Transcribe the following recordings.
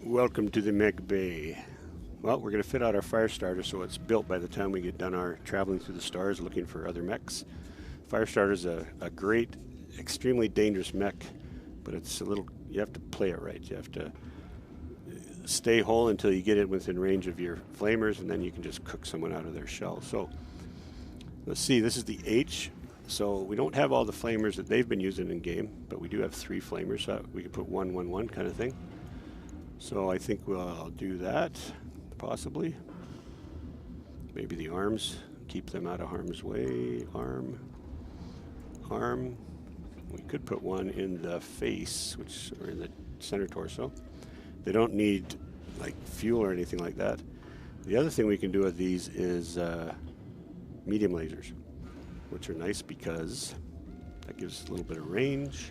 Welcome to the mech bay. Well, we're going to fit out our fire starter so it's built by the time we get done our traveling through the stars looking for other mechs. Firestarter is a great, extremely dangerous mech, but it's a little, you have to play it right. You have to stay whole until you get it within range of your flamers, and then you can just cook someone out of their shell. So let's see, this is the H. So we don't have all the flamers that they've been using in game, but we do have 3 flamers, so we can put 1-1-1 kind of thing. So I think we'll do that, possibly. Maybe the arms, keep them out of harm's way. Arm. We could put one in the face, or in the center torso. They don't need like fuel or anything like that. The other thing we can do with these is medium lasers, which are nice because that gives a little bit of range.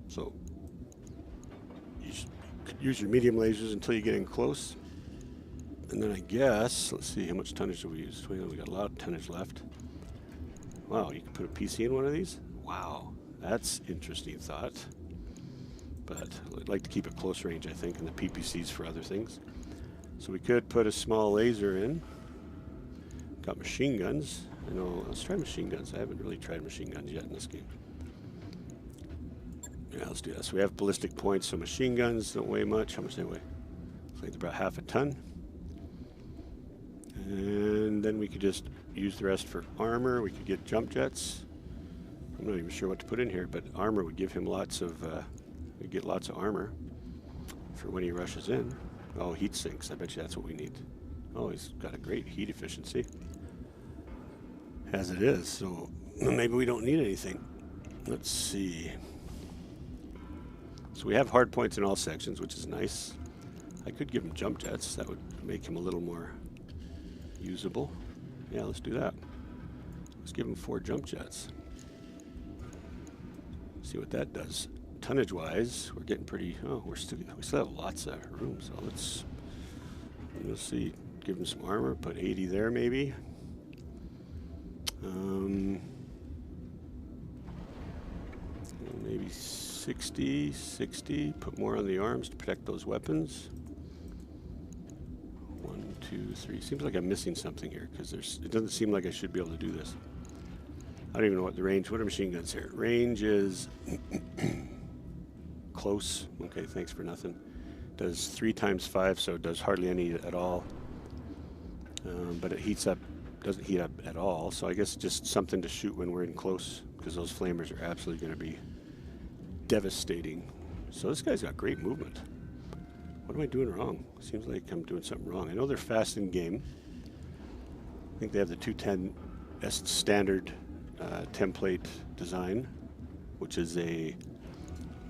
So you could use your medium lasers until you get in close. And then I guess, let's see, how much tonnage do we use? We got a lot of tonnage left. Wow, you can put a PC in one of these? Wow, that's interesting thought. But I'd like to keep it close range, I think, and the PPCs for other things. So we could put a small laser in. Got machine guns. I know, let's try machine guns. I haven't really tried machine guns yet in this game. Yeah, let's do that. So we have ballistic points, so machine guns don't weigh much. How much do they weigh? I think they're about half a ton. And then we could just use the rest for armor. We could get jump jets. I'm not even sure what to put in here, but armor would give him lots of, we'd get lots of armor for when he rushes in. Oh, heat sinks. I bet you that's what we need. Oh, he's got a great heat efficiency. As it is, so maybe we don't need anything. Let's see. So we have hard points in all sections, which is nice. I could give him jump jets. That would make him a little more usable. Yeah, let's do that. Let's give him 4 jump jets. See what that does. Tonnage-wise, we're getting pretty. Oh, we still have lots of room. So let's see. Give him some armor. Put 80 there, maybe. Maybe 60. Put more on the arms to protect those weapons. 1, 2, 3. Seems like I'm missing something here because it doesn't seem like I should be able to do this. I don't even know what the range. What are machine guns here? Range is close. Okay, thanks for nothing. Does 3 times 5, so it does hardly any at all. But it heats up. Doesn't heat up at all. So I guess just something to shoot when we're in close, because those flamers are absolutely going to be devastating. So this guy's got great movement. What am I doing wrong? Seems like I'm doing something wrong. I know they're fast in game. I think they have the 210S standard template design, which is a,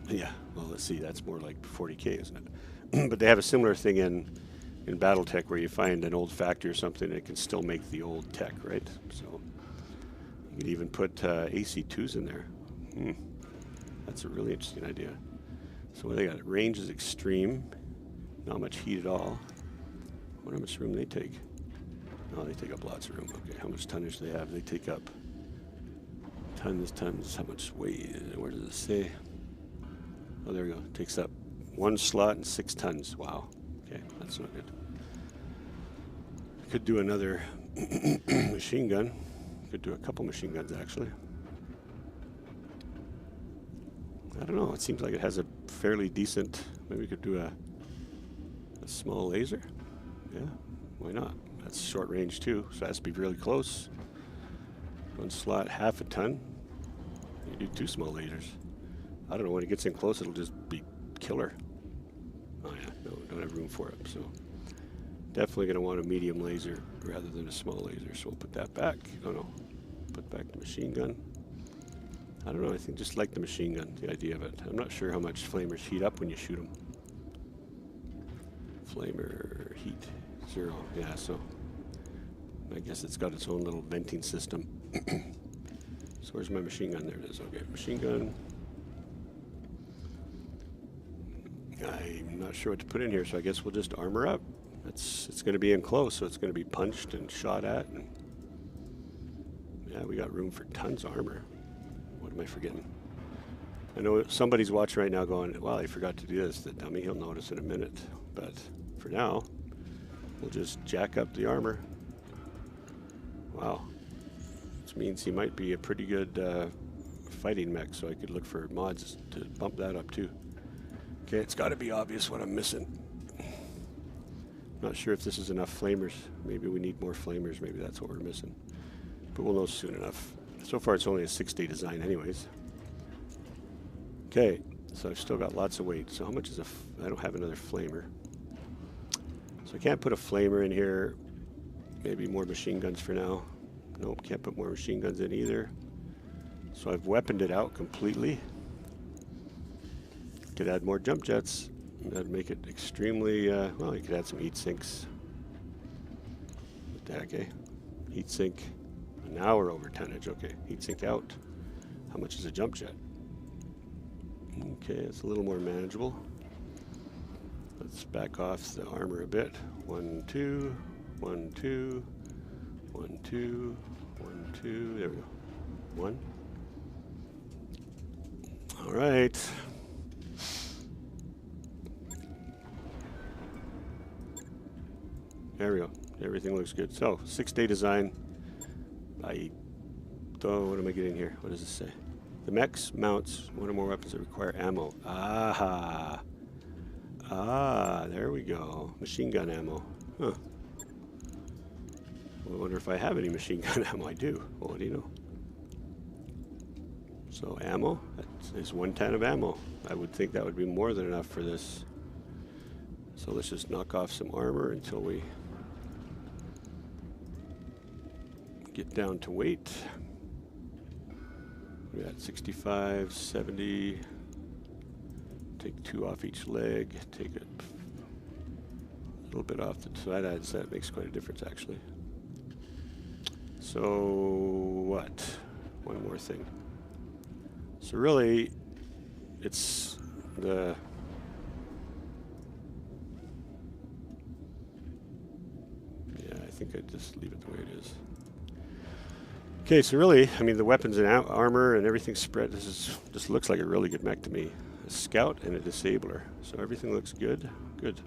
yeah, well, let's see, that's more like 40K, isn't it? But they have a similar thing in BattleTech where you find an old factory or something and it can still make the old tech, right? So you could even put AC2s in there. That's a really interesting idea. So what they got? Range is extreme. Not much heat at all. I wonder how much room they take. Oh, they take up lots of room. Okay, how much tonnage do they have? They take up tons. How much weight? Where does it say? Oh, there we go. It takes up 1 slot and 6 tons. Wow. Okay, that's not good. Could do another machine gun. Could do a couple machine guns, actually. I don't know. It seems like it has a fairly decent... Maybe we could do a small laser. Yeah, why not? That's short range, too, so it has to be really close. 1 slot, half a ton. You do 2 small lasers. I don't know. When it gets in close, it'll just be killer. Oh yeah, no, don't have room for it, so definitely going to want a medium laser rather than a small laser, so we'll put that back. Oh no, put back the machine gun. I don't know, I think just like the machine gun, the idea of it. I'm not sure how much flamers heat up when you shoot them. Flamer heat, 0, yeah, so I guess it's got its own little venting system. So where's my machine gun? There it is, okay, machine gun. I'm not sure what to put in here, so I guess we'll just armor up. It's going to be in close, so it's going to be punched and shot at. And yeah, we got room for tons of armor. What am I forgetting? I know somebody's watching right now going, well, I forgot to do this. The dummy, he'll notice in a minute. But for now, we'll just jack up the armor. Wow. Which means he might be a pretty good fighting mech, so I could look for mods to bump that up too. Okay, it's got to be obvious what I'm missing. Not sure if this is enough flamers. Maybe we need more flamers. Maybe that's what we're missing. But we'll know soon enough. So far, it's only a 6-day design anyways. Okay, so I've still got lots of weight. So how much is I don't have another flamer. So I can't put a flamer in here. Maybe more machine guns for now. Nope, can't put more machine guns in either. So I've weaponed it out completely. Could add more jump jets. That'd make it extremely, well, you could add some heat sinks. What the heck, eh? Heat sink. Now we're over tonnage. Okay, heat sink out. How much is a jump jet? Okay, it's a little more manageable. Let's back off the armor a bit. 1, 2, 1, 2, 1, 2, 1, 2. There we go. 1. All right. There we go. Everything looks good. So, 6-day design. What am I getting here? What does this say? The mechs mounts one or more weapons that require ammo. Aha! Ah, there we go. Machine gun ammo. Huh. Well, I wonder if I have any machine gun ammo. I do. Well, what do you know? So, ammo. That is 1 ton of ammo. I would think that would be more than enough for this. So, let's just knock off some armor until we get down to weight. We got 65, 70. Take 2 off each leg. Take it a little bit off the side. That makes quite a difference, actually. So what? One more thing. So really, it's the I think I'd just leave it the way it is. Okay, so really, I mean, the weapons and armor and everything spread. This looks like a really good mech to me. A scout and a disabler. So everything looks good. Good.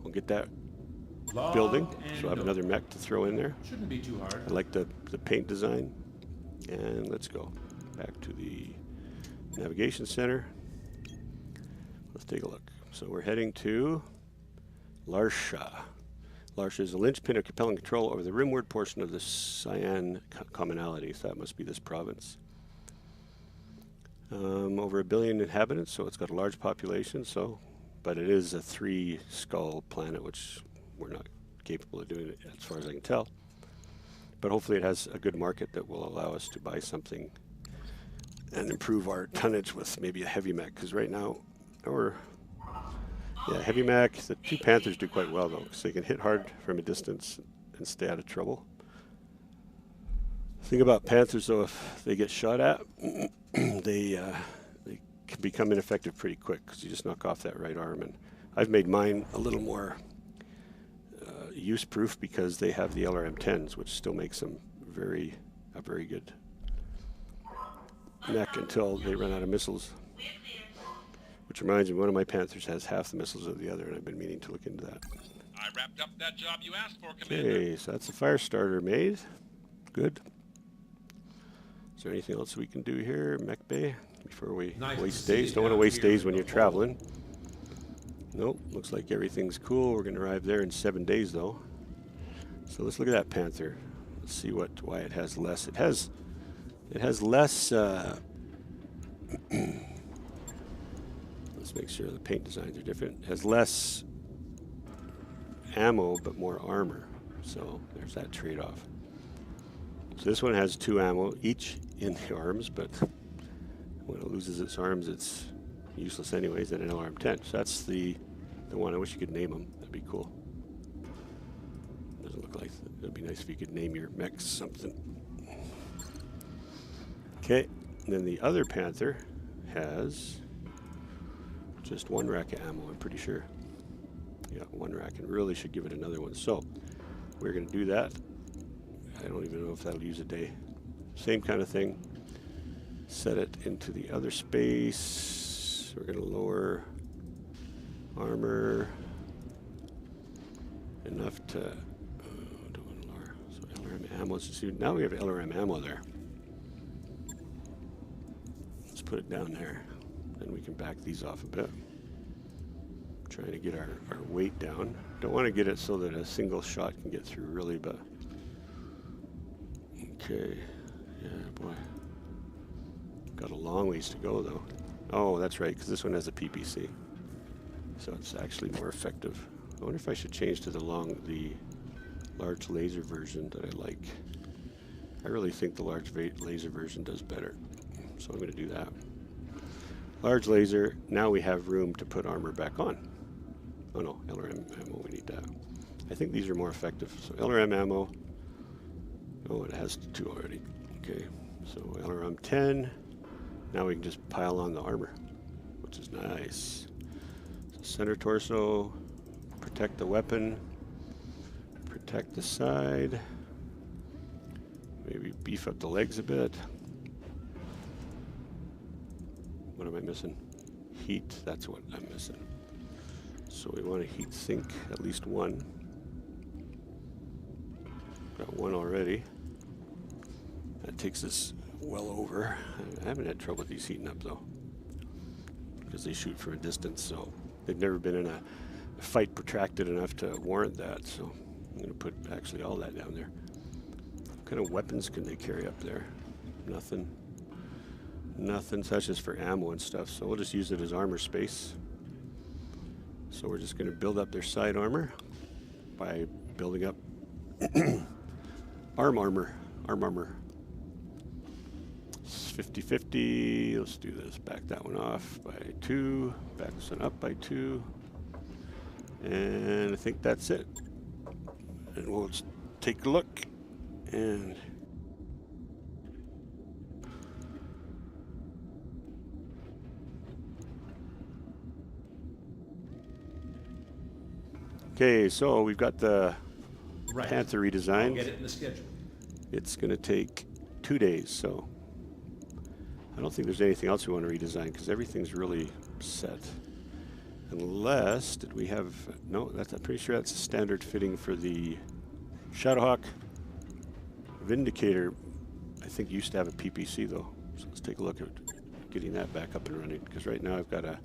We'll get that building. So I have another mech to throw in there. Shouldn't be too hard. I like the paint design. And let's go back to the navigation center. Let's take a look. So we're heading to Larsha. Larsha is a linchpin of compelling control over the rimward portion of the Cyan commonality, so that must be this province. Over 1 billion inhabitants, so it's got a large population, but it is a 3-skull planet, which we're not capable of doing it as far as I can tell. But hopefully it has a good market that will allow us to buy something and improve our tonnage with maybe a heavy mech, because right now heavy mech. The 2 Panthers do quite well though, because they can hit hard from a distance and stay out of trouble. The thing about Panthers though, if they get shot at, they can become ineffective pretty quick, because you just knock off that right arm. And I've made mine a little more use-proof because they have the LRM-10s, which still makes them a very good mech until they run out of missiles. Which reminds me, one of my Panthers has half the missiles of the other, and I've been meaning to look into that. I wrapped up that job you asked for, Commander. Okay, so that's the Firestarter made. Good. Is there anything else we can do here, Mech Bay, before we waste days? Don't want to waste days when you're traveling. Nope, looks like everything's cool. We're going to arrive there in 7 days, though. So let's look at that Panther. Let's see why it has less. It has less. Let's make sure the paint designs are different. It has less ammo, but more armor. So there's that trade-off. So this one has 2 ammo each in the arms, but when it loses its arms, it's useless anyways at an LRM-10. So that's the one. I wish you could name them. That'd be cool. Doesn't look like it'd be nice if you could name your mechs something. Okay, and then the other Panther has just 1 rack of ammo, I'm pretty sure. Yeah, 1 rack, and really should give it another one. So we're going to do that. I don't even know if that'll use a day. Same kind of thing. set it into the other space. We're going to lower armor enough to don't want to lower. So LRM ammo. Now we have LRM ammo there. Let's put it down there. Then we can back these off a bit. Trying to get our weight down. Don't want to get it so that a single shot can get through really, but okay. Yeah, boy. Got a long ways to go though. Oh, that's right, because this one has a PPC. So it's actually more effective. I wonder if I should change to the large laser version that I like. I really think the large laser version does better. So I'm going to do that. Large laser, now we have room to put armor back on. Oh no, LRM ammo, we need that. I think these are more effective. So LRM ammo, oh, it has 2 already. Okay, so LRM 10. Now we can just pile on the armor, which is nice. So center torso, protect the weapon, protect the side, maybe beef up the legs a bit. What am I missing? Heat, that's what I'm missing. So we want to heat sink at least one. Got one already. That takes us well over. I haven't had trouble with these heating up though, because they shoot from a distance, so they've never been in a fight protracted enough to warrant that. So I'm going to put actually all that down there. What kind of weapons can they carry up there? Nothing. Nothing, so that's just for ammo and stuff. So we'll just use it as armor space. So we're just going to build up their side armor by building up arm armor. 50-50. Let's do this. Back that one off by 2. Back this one up by 2. And I think that's it. And we'll just take a look. And okay, so we've got the Panther redesigned. I'll get it in the schedule. It's going to take 2 days, so I don't think there's anything else we want to redesign because everything's really set. Unless, did we have, no, I'm pretty sure that's a standard fitting for the Shadowhawk. Vindicator, I think used to have a PPC though. So let's take a look at getting that back up and running, because right now I've got a,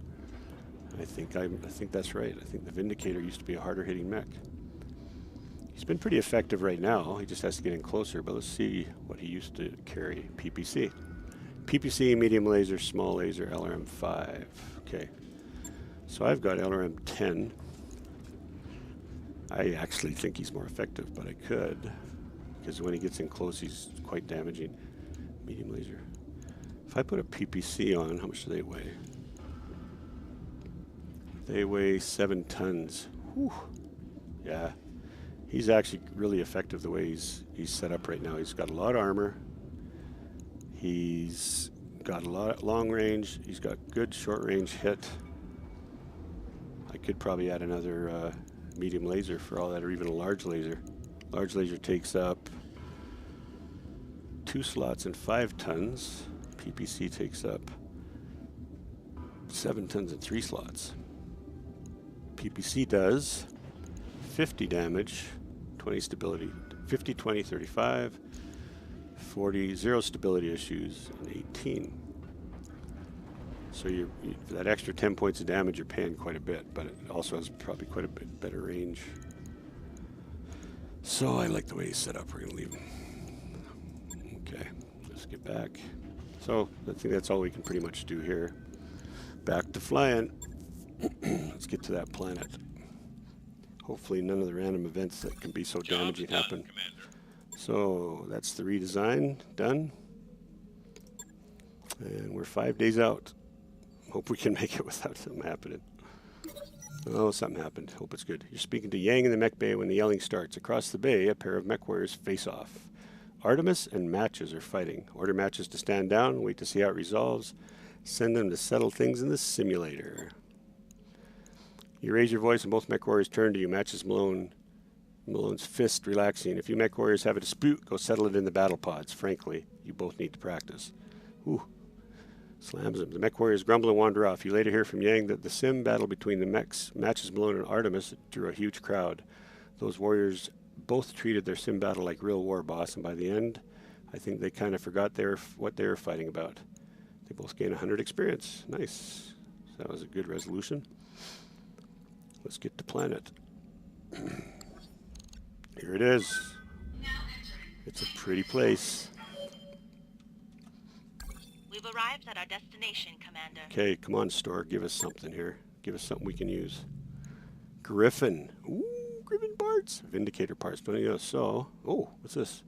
I think that's right. I think the Vindicator used to be a harder hitting mech. He's been pretty effective right now. He just has to get in closer, but let's see what he used to carry. PPC. PPC, medium laser, small laser, LRM 5. Okay. So I've got LRM 10. I actually think he's more effective, but I could, because when he gets in close, he's quite damaging. Medium laser. If I put a PPC on, how much do they weigh? They weigh 7 tons. Whew. Yeah. He's actually really effective the way he's set up right now. He's got a lot of armor. He's got a lot of long range. He's got good short range hit. I could probably add another medium laser for all that, or even a large laser. Large laser takes up 2 slots and 5 tons. PPC takes up 7 tons and 3 slots. PPC does 50 damage, 20 stability, 50, 20, 35, 40, 0 stability issues, and 18. So for that extra 10 points of damage, you're paying quite a bit, but it also has probably quite a bit better range. So I like the way he's set up. We're going to leave him. Okay, let's get back. So I think that's all we can pretty much do here. Back to flying. Let's get to that planet. Hopefully none of the random events that can be so damaging happen. Commander. So that's the redesign done. And we're 5 days out. Hope we can make it without something happening. Oh, something happened. Hope it's good. You're speaking to Yang in the mech bay when the yelling starts. Across the bay, a pair of Mechwarriors face off. Artemis and Matches are fighting. Order Matches to stand down, wait to see how it resolves. Send them to settle things in the simulator. You raise your voice and both Mechwarriors turn to you. Matches Malone's fist relaxing. If you Mechwarriors have a dispute, go settle it in the battle pods. Frankly, you both need to practice. Ooh, Slams him. The Mechwarriors grumble and wander off. You later hear from Yang that the sim battle between the mechs, Matches Malone and Artemis, drew a huge crowd. Those warriors both treated their sim battle like real war, boss, and by the end, I think they kind of forgot what they were fighting about. They both gained 100 experience. Nice. So that was a good resolution. Let's get to planet. Here it is. It's a pretty place. We've arrived at our destination, Commander. Okay, come on, store. Give us something here. Give us something we can use. Griffin. Ooh, Griffin parts. Vindicator parts. Don't you know? So, oh, what's this?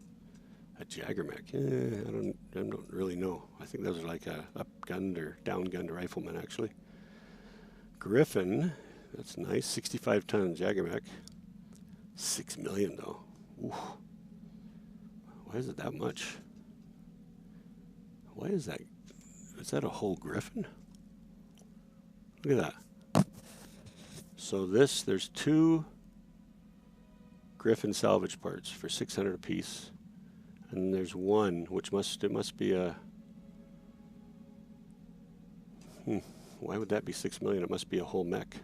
A Jaggermech. I don't really know. I think those are like a up-gunned or down-gunned rifleman, actually. Griffin. That's nice. 65 tons. Jaggermech. 6 million, though. Ooh. Why is it that much? Why is that? Is that a whole Griffin? Look at that. So there's 2 Griffin salvage parts for 600 apiece. And there's one, which must be a... Why would that be 6 million? It must be a whole mech.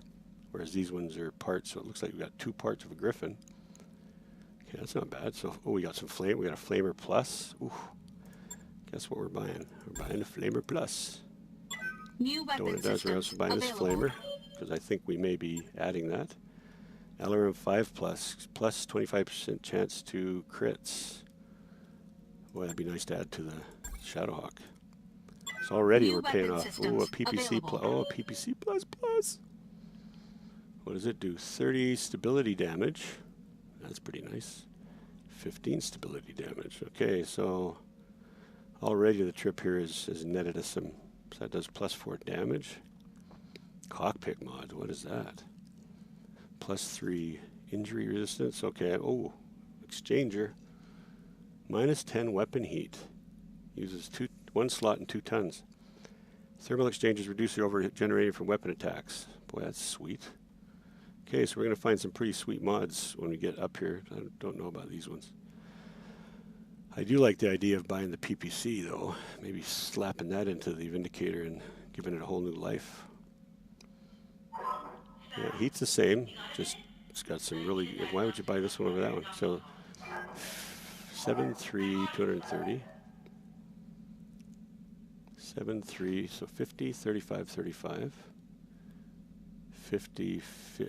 Whereas these ones are parts, so it looks like we've got 2 parts of a Griffin. Okay, that's not bad. So, oh, we got some flame. We got a Flamer Plus. Ooh. Guess what we're buying? We're buying a Flamer Plus. New weapon Don't know what it does. We're also buying this Flamer, because I think we may be adding that. LRM 5 plus 25% chance to crits. Boy, that'd be nice to add to the Shadowhawk. So already we're paying off. Oh, a PPC plus. Oh, a PPC plus plus. What does it do? 30 stability damage. That's pretty nice. 15 stability damage. Okay, so already the trip here is netted us some. So that does +4 damage. Cockpit mod. What is that? +3 injury resistance. Okay. Oh, exchanger. -10 weapon heat. Uses 1 slot and 2 tons. Thermal exchanges reduce the overheat generated from weapon attacks. Boy, that's sweet. Okay, so we're going to find some pretty sweet mods when we get up here. I don't know about these ones. I do like the idea of buying the PPC, though. Maybe slapping that into the Vindicator and giving it a whole new life. Yeah, heat's the same. Just it's got some really... Why would you buy this one over that one? So 7.3, 230. 7.3, so 50, 35, 35. 50,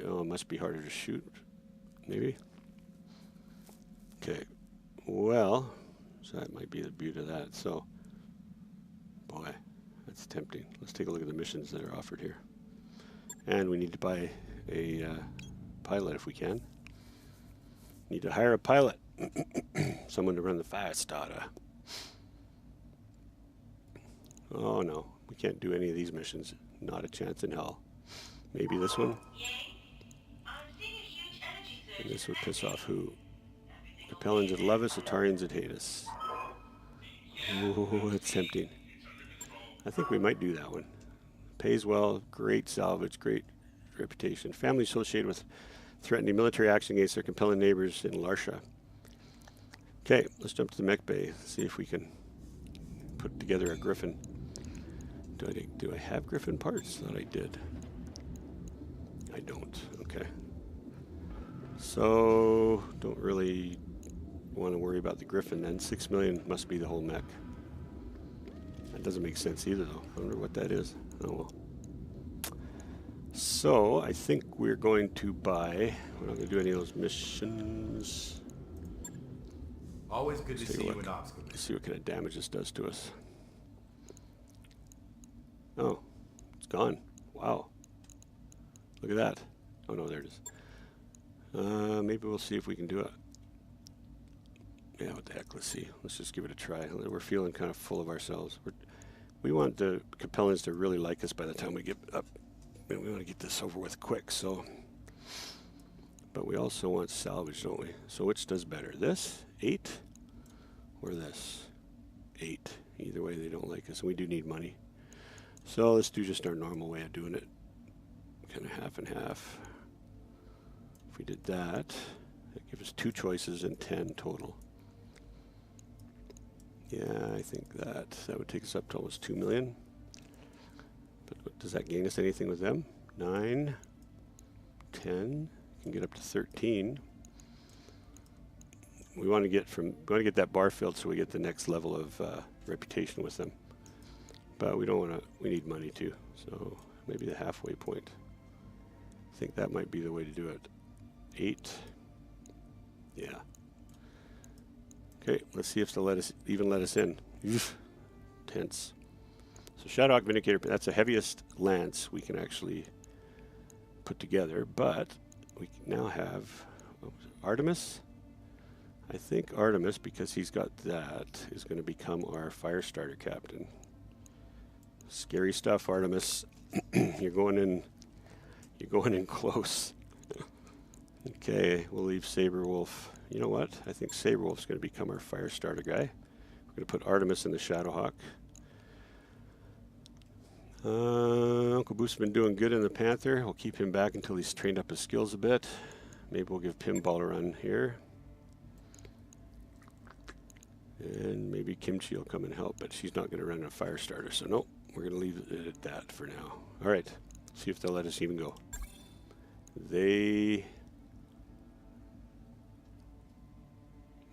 oh, it must be harder to shoot, maybe. Okay, well, so that might be the beauty of that. So, boy, that's tempting. Let's take a look at the missions that are offered here. And we need to buy a pilot if we can. Need to hire a pilot. Someone to run the FIRESTARTER. Oh no, we can't do any of these missions. Not a chance in hell. Maybe this one? And this would piss off who? Capellans that love us, Atarians that hate us. Oh, that's tempting. I think we might do that one. Pays well, great salvage, great reputation. Family associated with threatening military action against their compelling neighbors in Larsha. Okay, let's jump to the mech bay. See if we can put together a Griffin. Do I have Griffin parts? Thought I did. I don't. Okay. So, don't really want to worry about the Griffin then. 6 million must be the whole mech. That doesn't make sense either, though. I wonder what that is. Oh well. So, I think we're going to buy... We're not going to do any of those missions. Always good to see you in ops. Let's see what kind of damage this does to us. Oh, it's gone. Wow. Look at that. Oh no, there it is. Maybe we'll see if we can do it. Yeah, what the heck, let's see. Let's just give it a try. We're feeling kind of full of ourselves. We want the Capellans to really like us by the time we get up. We want to get this over with quick, so. But we also want salvage, don't we? So which does better? This? 8? Or this? 8. Either way, they don't like us. And we do need money. So let's do just our normal way of doing it. Kind of half and half. If we did that, that gives us 2 choices and 10 total. Yeah, I think that would take us up to almost 2 million. Does that gain us anything with them? 9, 10, can get up to 13. We want to get that bar filled so we get the next level of reputation with them. But we don't want to, we need money too. So maybe the halfway point. I think that might be the way to do it. 8. Yeah. Okay, let's see if they'll even let us in. Tense. So Shadowhawk Vindicator, that's the heaviest lance we can actually put together, but we now have Artemis. I think Artemis, because he's got that, is going to become our Firestarter captain. Scary stuff, Artemis. You're going in close. Okay, we'll leave Saberwolf. You know what? I think Saberwolf's going to become our Firestarter guy. We're going to put Artemis in the Shadowhawk. Uncle Boost's been doing good in the Panther. We'll keep him back until he's trained up his skills a bit. Maybe we'll give Pinball a run here. And maybe Kimchi will come and help, but she's not going to run a Firestarter, so nope. We're going to leave it at that for now. All right, see if they'll let us even go.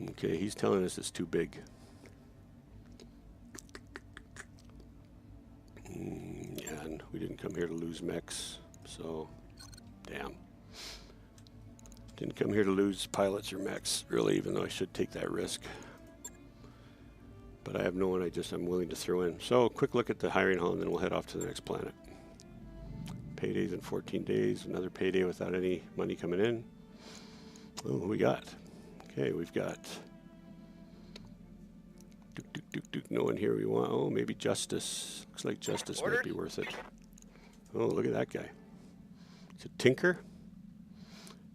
Okay, he's telling us it's too big. Yeah, and we didn't come here to lose mechs, so damn. Didn't come here to lose pilots or mechs, really, even though I should take that risk. But I have no one I'm willing to throw in. So, quick look at the hiring hall, and then we'll head off to the next planet. Paydays in 14 days, another payday without any money coming in. Oh, who we got? Okay, we've got no one here we want. Oh, maybe Justice. Looks like Justice might be worth it. Oh, look at that guy. He's a tinker.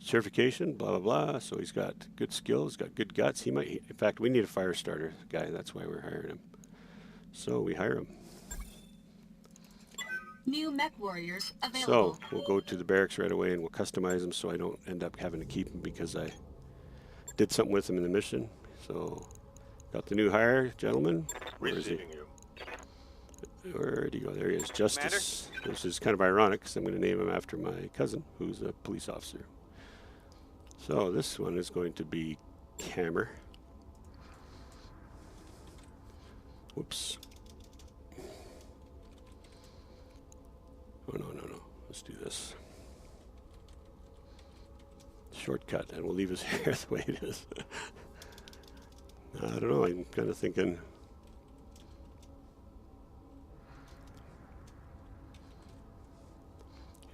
Certification, blah, blah, blah. So he's got good skills, got good guts. He might, in fact, we need a Firestarter guy. That's why we're hiring him. So we hire him. New Mechwarriors available. So we'll go to the barracks right away and we'll customize him so I don't end up having to keep him because I did something with him in the mission. So got the new hire, gentlemen. Where is he? Where did he go? There he is, Justice. Which is kind of ironic because I'm going to name him after my cousin, who's a police officer. So this one is going to be Hammer. Whoops. Oh, no. Let's do this. Shortcut, and we'll leave his hair the way it is. I don't know, I'm kind of thinking...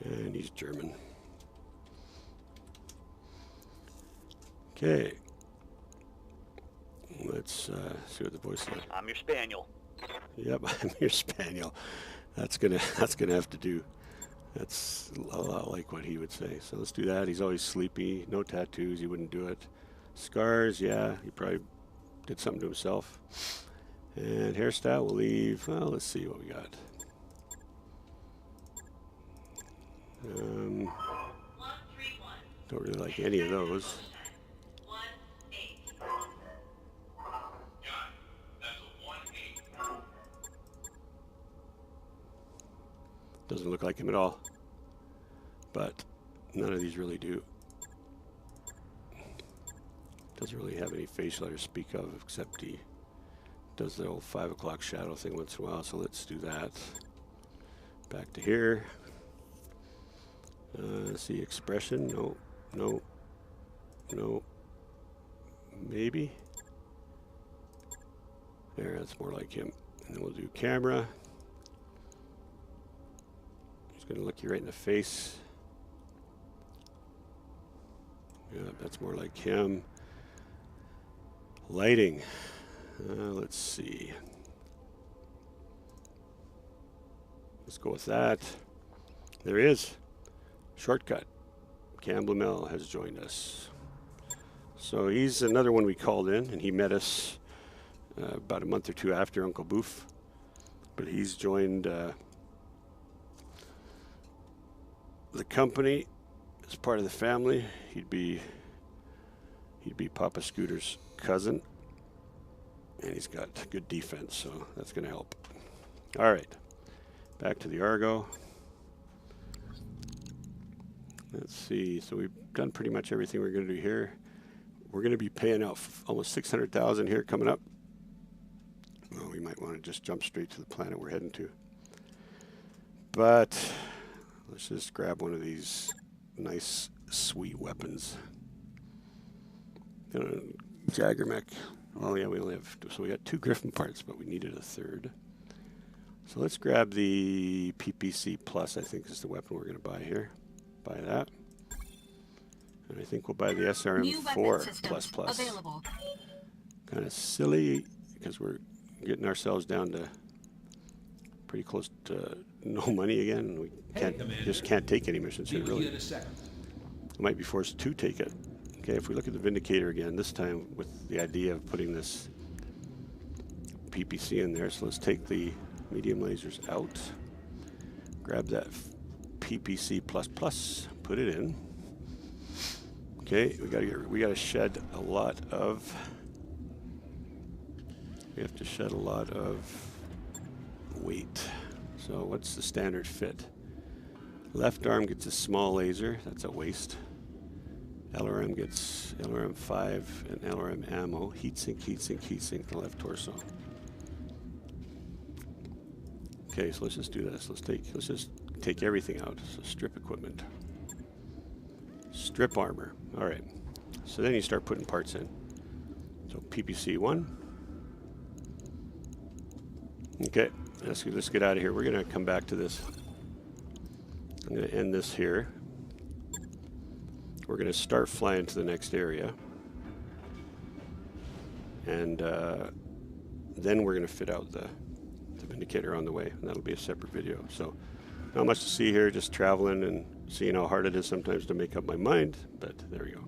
And he's German. Okay. Let's see what the voice is like. I'm your spaniel. Yep, I'm your spaniel. That's gonna have to do. That's a lot like what he would say. So let's do that. He's always sleepy. No tattoos. He wouldn't do it. Scars. Yeah, he probably did something to himself. And hairstyle. We'll leave. Well, let's see what we got. 131. Don't really like any of those. 18. That's a 1-8. Doesn't look like him at all. But none of these really do. Doesn't really have any facial to speak of, except he does the old 5 o'clock shadow thing once in a while. So let's do that. Back to here. See expression. No. Maybe. There, that's more like him. And then we'll do camera. He's going to look you right in the face. Yeah, that's more like him. Lighting. Let's see. Let's go with that. There he is. Shortcut. Cam Blumel has joined us. So he's another one we called in, and he met us about a month or two after Uncle Boof. But he's joined the company as part of the family. He'd be Papa Scooter's cousin, and he's got good defense, so that's going to help. All right, back to the Argo. Let's see. So we've done pretty much everything we're going to do here. We're going to be paying out almost 600,000 here coming up. Well, we might want to just jump straight to the planet we're heading to. But let's just grab one of these nice, sweet weapons. Jaggermech. Oh yeah, we only have, so we got 2 Griffin parts, but we needed a 3rd. So let's grab the PPC Plus, I think is the weapon we're going to buy here. Buy that. And I think we'll buy the SRM4 Plus Plus. Kind of silly because we're getting ourselves down to pretty close to no money again. And we just can't take any missions here, really. We might be forced to take it. Okay, if we look at the Vindicator again, this time with the idea of putting this PPC in there. So let's take the medium lasers out. Grab that PPC Plus Plus, put it in. Okay, we gotta shed a lot of. We have to shed a lot of weight. So what's the standard fit? Left arm gets a small laser. That's a waste. LRM gets LRM5 and LRM ammo. Heatsink, heatsink, heatsink. The left torso. Okay, so let's just do this. Let's just take everything out. So strip equipment. Strip armor. All right. So then you start putting parts in. So PPC 1. Okay, let's get out of here. We're going to come back to this. I'm going to end this here. We're going to start flying to the next area. And then we're going to fit out the Vindicator on the way. And that'll be a separate video. So not much to see here, just traveling and seeing how hard it is sometimes to make up my mind. But there we go.